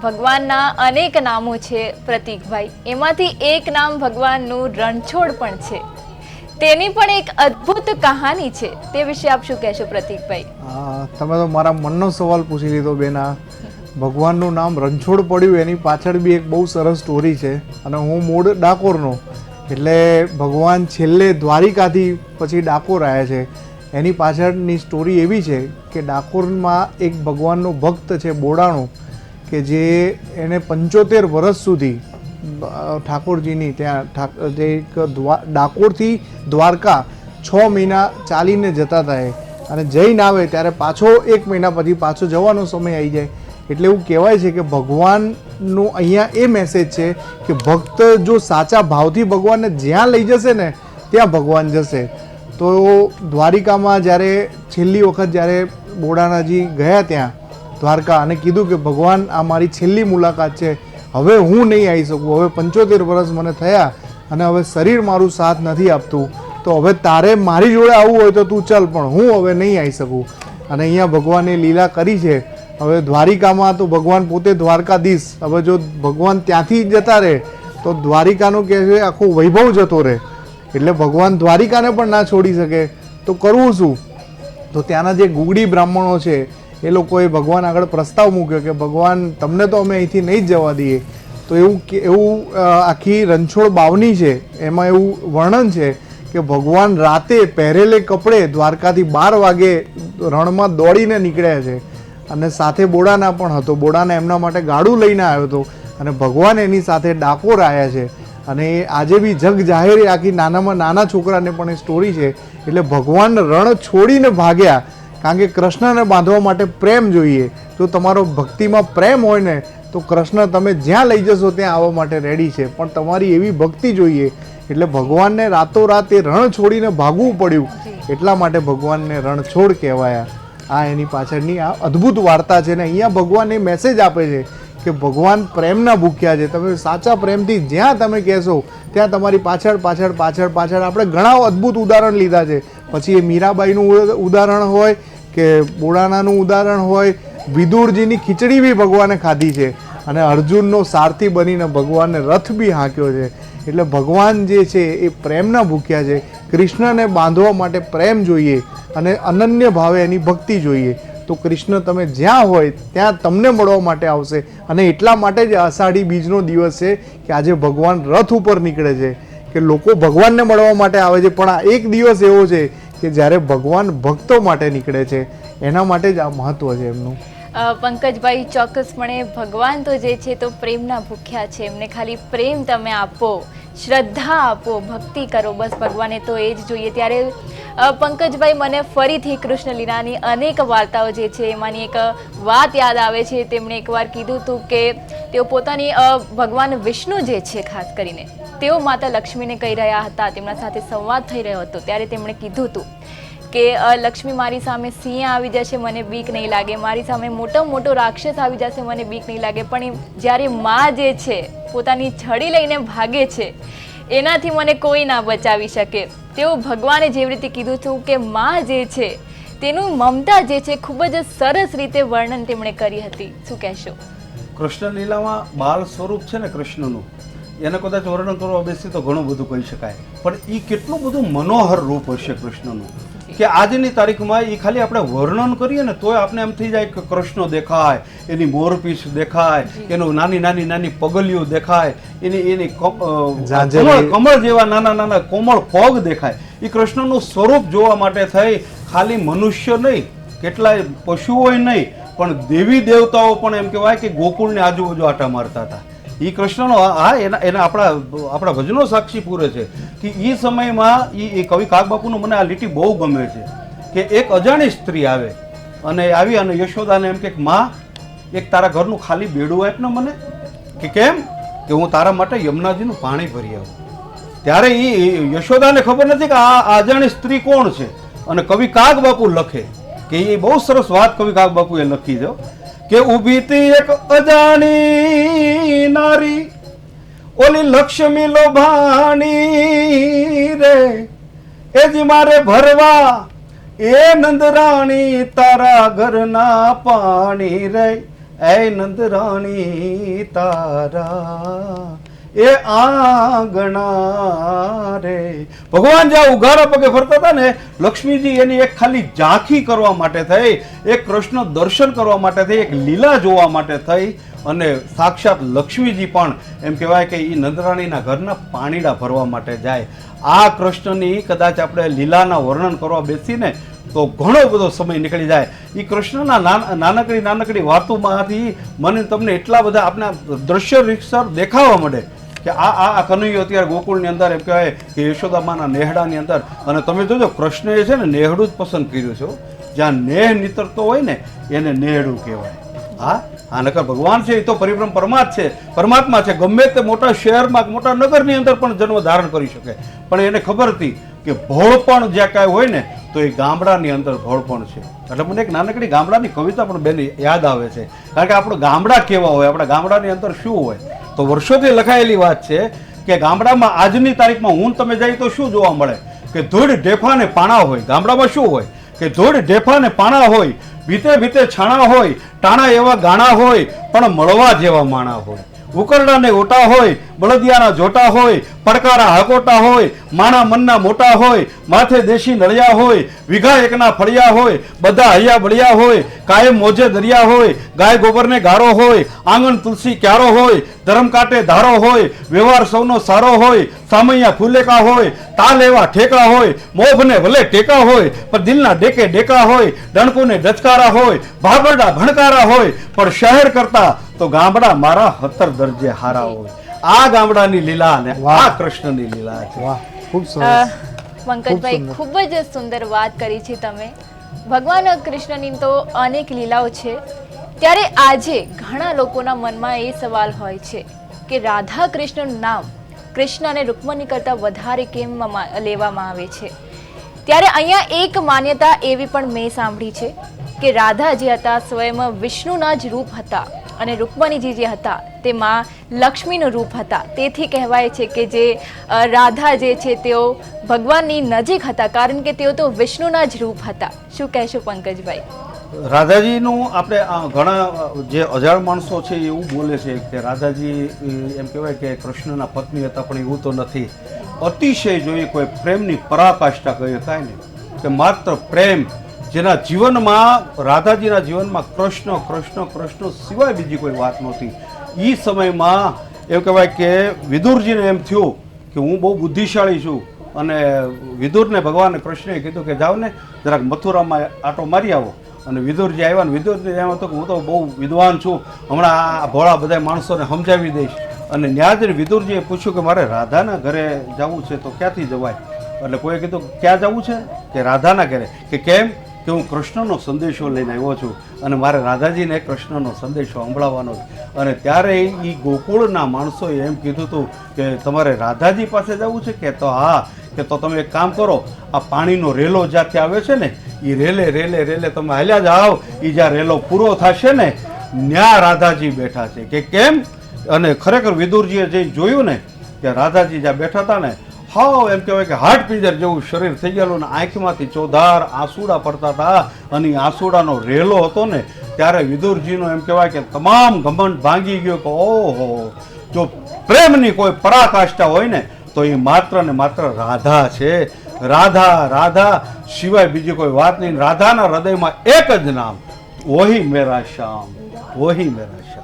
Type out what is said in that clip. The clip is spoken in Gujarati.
ભગવાનના અનેક નામો છે પ્રતીકભાઈ, એમાંથી એક નામ ભગવાનનું રણછોડ પણ છે. તેની પણ એક અદ્ભુત કહાની છે, તે વિશે આપ શું કહેશો પ્રતીકભાઈ? તમે તો મારા મનનો સવાલ પૂછી લીધો બેના. ભગવાનનું નામ રણછોડ પડ્યું એની પાછળ બી એક બહુ સરસ સ્ટોરી છે. અને હું મૂળ ડાકોરનો, એટલે ભગવાન છેલ્લે દ્વારિકાથી પછી ડાકોર આવ્યા છે. એની પાછળની સ્ટોરી એવી છે કે ડાકોરમાં એક ભગવાનનો ભક્ત છે બોડાણો, કે જે એને 75 વર્ષ સુધી ઠાકોરજીની ત્યાં જે એક ડાકોરથી દ્વારકા 6 મહિના ચાલીને જતા હતા. અને જઈને આવે ત્યારે પાછો 1 મહિના પછી પાછો જવાનો સમય આવી જાય. એટલે એવું કહેવાય છે કે ભગવાનનું અહીંયા એ મેસેજ છે કે ભક્ત જો સાચા ભાવથી ભગવાનને જ્યાં લઈ જશે ને ત્યાં ભગવાન જશે. તો દ્વારિકામાં જ્યારે છેલ્લી વખત જ્યારે બોડાણાજી ગયા ત્યાં દ્વારકા અને કીધું કે ભગવાન આ મારી છેલ્લી મુલાકાત છે, હવે હું નહીં આવી શકું, હવે 75 વર્ષ મને થયા અને હવે શરીર મારું સાથ નથી આપતું, તો હવે તારે મારી જોડે આવવું હોય તો તું ચાલ, પણ હું હવે નહીં આવી શકું. અને અહીંયા ભગવાને લીલા કરી છે. હવે દ્વારિકામાં તો ભગવાન પોતે દ્વારકાધીશ, હવે જો ભગવાન ત્યાંથી જતા રહે તો દ્વારિકાનું કહે છે આખો વૈભવ જતો રહે. એટલે ભગવાન દ્વારિકાને પણ ના છોડી શકે તો કરવું શું? તો ત્યાંના જે ગુગડી બ્રાહ્મણો છે એ લોકોએ ભગવાન આગળ પ્રસ્તાવ મૂક્યો કે ભગવાન તમને તો અમે અહીંથી નહીં જ જવા દઈએ. તો એવું આખી રણછોડ બાવની છે એમાં એવું વર્ણન છે કે ભગવાન રાતે પહેરેલે કપડે દ્વારકાથી 12 વાગે રણમાં દોડીને નીકળ્યા છે. અને સાથે બોડાના પણ હતો, બોડાના એમના માટે ગાડું લઈને આવ્યો હતો અને ભગવાન એની સાથે ડાકોર આવ્યા છે. અને આજે બી જગ જાહેર આખી નાનામાં નાના છોકરાને પણ એ સ્ટોરી છે. એટલે ભગવાન રણ છોડીને ભાગ્યા, કારણ કે કૃષ્ણને બાંધવા માટે પ્રેમ જોઈએ. જો તમારો ભક્તિમાં પ્રેમ હોય ને તો કૃષ્ણ તમે જ્યાં લઈ જશો ત્યાં આવવા માટે રેડી છે, પણ તમારી એવી ભક્તિ જોઈએ. એટલે ભગવાનને રાતોરાત એ રણ છોડીને ભાગવું પડ્યું, એટલા માટે ભગવાનને રણછોડ કહેવાયા. આ એની પાછળની આ અદ્ભુત વાર્તા છે. ને અહીંયા ભગવાન એ મેસેજ આપે છે કે ભગવાન પ્રેમના ભૂખ્યા છે. તમે સાચા પ્રેમથી જ્યાં તમે કહેશો ત્યાં તમારી પાછળ પાછળ પાછળ પાછળ. આપણે ઘણા અદ્ભુત ઉદાહરણ લીધા છે. પછી એ મીરાબાઈનું ઉદાહરણ હોય કે બોડાણાનું ઉદાહરણ હોય, વિદુરજીની ખીચડી બી ભગવાને ખાધી છે. અને અર્જુનનો સારથી બનીને ભગવાનને રથ બી હાંક્યો છે. એટલે ભગવાન જે છે એ પ્રેમના ભૂખ્યા છે. કૃષ્ણને બાંધવા માટે પ્રેમ જોઈએ અને અનન્ય ભાવે એની ભક્તિ જોઈએ. તો કૃષ્ણ તમે જ્યાં હોય ત્યાં તમને મળવા માટે આવશે. અને એટલા માટે જ અષાઢી બીજનો દિવસ છે કે આજે ભગવાન રથ ઉપર નીકળે છે, કે લોકો ભગવાનને મળવા માટે આવે છે. પણ આ એક દિવસ એવો છે કે જ્યારે ભગવાન ભક્તો માટે નીકળે છે, એના માટે જ આ મહત્વ છે એમનું. પંકજભાઈ, ચોક્કસપણે ભગવાન તો જે છે તો પ્રેમના ભૂખ્યા છે. એમને ખાલી પ્રેમ તમે આપો, શ્રદ્ધા આપો, ભક્તિ કરો, બસ ભગવાને તો એ જ જોઈએ. ત્યારે પંકજભાઈ, મને ફરીથી કૃષ્ણ લીલાની અનેક વાર્તાઓ જે છે એમાંની એક વાત યાદ આવે છે. તેમણે એકવાર કીધું હતું કે તેઓ પોતાની ભગવાન વિષ્ણુ જે છે ખાસ કરીને તેઓ માતા લક્ષ્મીને કહી રહ્યા હતા, તેમના સાથે સંવાદ થઈ રહ્યો હતો. ત્યારે તેમણે કીધું હતું કે લક્ષ્મી, મારી સામે સિંહ આવી જશે મને બીક નહીં લાગે, મારી સામે મોટો રાક્ષસ આવી જશે મને બીક નહીં લાગે, પણ જ્યારે માં જે છે પોતાની છડી લઈને ભાગે છે એનાથી મને કોઈ ના બચાવી શકે. તેવું ભગવાને જેવી રીતે કીધું હતું કે માં જે છે તેનું મમતા જે છે ખૂબ જ સરસ રીતે વર્ણન તેમણે કરી હતી. શું કહેશો? કૃષ્ણ લીલામાં બાળ સ્વરૂપ છે ને કૃષ્ણનું, એને કદાચ વર્ણન કરવા બેસી તો ઘણું બધું કહી શકાય. પણ એ કેટલું બધું મનોહર રૂપ હશે કૃષ્ણનું કે આજની તારીખમાં એ ખાલી આપણે વર્ણન કરીએ ને તોય આપણે એમ થઈ જાય કે કૃષ્ણ દેખાય, એની મોરપીંછ દેખાય, એનું નાની પગલીઓ દેખાય, એની કમળ જેવા નાના કોમળ પગ દેખાય. એ કૃષ્ણનું સ્વરૂપ જોવા માટે થઈ ખાલી મનુષ્ય નહીં, કેટલાય પશુઓય નહીં, પણ દેવી દેવતાઓ પણ એમ કહેવાય કે ગોકુળની આજુબાજુ આટા મારતા હતા. એ કૃષ્ણનો એના આપણા ભજનો સાક્ષી પૂરે છે કે એ સમયમાં એ કવિ કાગબાપુનું મને આ લીટી બહુ ગમે છે કે એક અજાણી સ્ત્રી આવે અને આવી અને યશોદાને એમ કે માં, એક તારા ઘરનું ખાલી બેડું આપ ને મને. કે કેમ? કે હું તારા માટે યમુનાજીનું પાણી ભરી આવું. ત્યારે એ યશોદાને ખબર નથી કે આ અજાણી સ્ત્રી કોણ છે. અને કવિ કાગબાપુ લખે કે એ બહુ સરસ વાત કવિ કાગબાપુએ લખી છે કે ઊભી તી એક અજાણી નારી, ઓલી લક્ષ્મી લોભાણી રે, એજી મારે ભરવા એ નંદરાણી તારા ઘરના પાણી રે. એ નંદરાણી તારા એ આંગણા રે. ભગવાન જ્યાં ઉઘાડા પગે ફરતા હતા ને, લક્ષ્મીજી એની એક ખાલી ઝાંખી કરવા માટે થઈ, એક કૃષ્ણ દર્શન કરવા માટે થઈ, એક લીલા જોવા માટે થઈ, અને સાક્ષાત લક્ષ્મીજી પણ એમ કહેવાય કે એ નંદરાણીના ઘરના પાણીડા ભરવા માટે જાય. આ કૃષ્ણની કદાચ આપણે લીલાના વર્ણન કરવા બેસીને તો ઘણો બધો સમય નીકળી જાય. એ કૃષ્ણના નાનકડી વાતોમાંથી મને તમને એટલા બધા આપણા દ્રશ્ય રીક્ષર દેખાવા મળે કે આ કનૈયો અત્યારે ગોકુળની અંદર એમ કહેવાય કે યશોદામાના નેહડાની અંદર, અને તમે જોજો કૃષ્ણએ છે ને નેહડું જ પસંદ કર્યું છે. જ્યાં નેહ નીતરતો હોય ને એને નેહડું કહેવાય. હા નકર ભગવાન છે એ તો પરિભ્રમ પરમાત્મા છે. ગમે તે મોટા શહેરમાં મોટા નગરની અંદર પણ જન્મ ધારણ કરી શકે, પણ એને ખબર હતી કે ભોળપણ જ્યાં કાંઈ હોય ને તો એ ગામડાની અંદર ભોળપણ છે. એટલે મને એક નાનકડી ગામડાની કવિતા પણ બેન યાદ આવે છે, કારણ કે આપણું ગામડા કેવા હોય, આપણા ગામડાની અંદર શું હોય. તો વર્ષોથી લખાયેલી વાત છે કે ગામડામાં આજની તારીખમાં હું તમે જાય તો શું જોવા મળે કે ધૂળ ઢેફા ને પાણા હોય. ગામડામાં શું હોય કે ધૂળ ઢેફા ને પાણા હોય, ભીતે ભીતે છાણા હોય, ટાણા એવા ગાણા હોય, પણ મળવા જેવા માણા હોય. ઉકરડા ને ઓટા હોય, બળદિયાના જોટા હોય, પડકારા હાકોટા હોય, માણા મનના મોટા હોય, માથે દેશી નળિયા હોય, વીઘા એકના ફળિયા હોય, બધા હૈયા બળિયા હોય, કાયમ મોજે દરિયા હોય, ગાય ગોબરને ગારો હોય, આંગણ તુલસી ક્યારો હોય, ધરમ કાંટે ધારો હોય, વ્યવહાર સૌનો સારો હોય, સામૈયા ફૂલેકા હોય, તાલ એવા ઠેકા હોય, મોભને ભલે ટેકા હોય, પણ દિલના ડેકે ડેકા હોય, ડણકુને ડચકારા હોય, ભાગરડા ભણકારા હોય, પણ શહેર કરતા તો ગામડા મારા 17 દરજે હારા હોય. આ ગામડાની લીલા અને આ કૃષ્ણની લીલા છે. વાહ, ખૂબ સરસ. પંકજભાઈ, ખૂબ જ સુંદર વાત કરી છે તમે. ભગવાન કૃષ્ણની તો અનેક લીલાઓ છે. ત્યારે આજે ઘણા લોકોના મનમાં એ સવાલ હોય છે કે રાધા કૃષ્ણનું નામ કૃષ્ણ અને રૂકમણી કરતાં વધારે કેમ લેવામાં આવે છે. ત્યારે અહીંયા એક માન્યતા એવી પણ મેં સાંભળી છે કે રાધા જે હતા સ્વયં વિષ્ણુના જ રૂપ હતા, અને રૂકમણીજી જે હતા તે માં લક્ષ્મીનું રૂપ હતા. તેથી કહેવાય છે કે જે રાધા જે છે તેઓ ભગવાનની નજીક હતા, કારણ કે તેઓ તો વિષ્ણુના જ રૂપ હતા. શું કહેશો પંકજભાઈ? રાધાજીનું આપણે ઘણા જે અજાણ માણસો છે એવું બોલે છે કે રાધાજી એમ કહેવાય કે કૃષ્ણના પત્ની હતા, પણ એવું તો નથી. અતિશય જોઈએ કોઈ પ્રેમની પરાકાષ્ઠા કહી શકાય ને, કે માત્ર પ્રેમ જેના જીવનમાં રાધાજીના જીવનમાં કૃષ્ણ કૃષ્ણ કૃષ્ણ સિવાય બીજી કોઈ વાત નહોતી. એ સમયમાં એવું કહેવાય કે વિદુરજીને એમ થયું કે હું બહુ બુદ્ધિશાળી છું, અને વિદુરને ભગવાન કૃષ્ણએ કીધું કે જાઓ ને જરાક મથુરામાં આટો મારી આવો. અને વિદુરજી આવ્યા, ને વિદુરજી એમ હતું કે હું તો બહુ વિદ્વાન છું, હમણાં આ ભોળા બધા માણસોને સમજાવી દઈશ. અને ન્યા જઈને વિદુરજીએ પૂછ્યું કે મારે રાધાના ઘરે જવું છે તો ક્યાંથી જવાય? એટલે કોઈએ કીધું ક્યાં જવું છે? કે રાધાના ઘરે. કે કેમ? કે હું કૃષ્ણનો સંદેશો લઈને આવ્યો છું અને મારે રાધાજીને કૃષ્ણનો સંદેશો સંભળાવવાનો છે. અને ત્યારે એ ગોકુળના માણસોએ એમ કીધું હતું કે તમારે રાધાજી પાસે જવું છે? કે તો હા, કે તો તમે એક કામ કરો, આ પાણીનો રેલો જ્યાંથી આવે છે ને એ રેલે રેલે રેલે તમે હાલ્યા જાઓ, એ જ્યાં રેલો પૂરો થશે ને ન્યા રાધાજી બેઠા છે. કે કેમ? અને ખરેખર વિદુરજીએ જે જોયું ને કે રાધાજી જ્યાં બેઠા હતા ને, હાવ એમ કહેવાય કે હાર્ટ પિંજર જેવું શરીર થઈ ગયેલું, ને આંખમાંથી ચોધાર આંસુડા પડતા હતા, અને આંસુડાનો રેલો હતો ને ત્યારે વિદુરજીનો એમ કહેવાય કે તમામ ઘમંડ ભાંગી ગયો કે ઓહો, જો પ્રેમની કોઈ પરાકાષ્ઠા હોય ને તો એ માત્ર ને માત્ર રાધા છે. રાધા રાધા સિવાય બીજી કોઈ વાત નહીં. રાધાના હૃદયમાં એક જ નામ, વહી મેરા શ્યામ, વહી મેરા શ્યામ.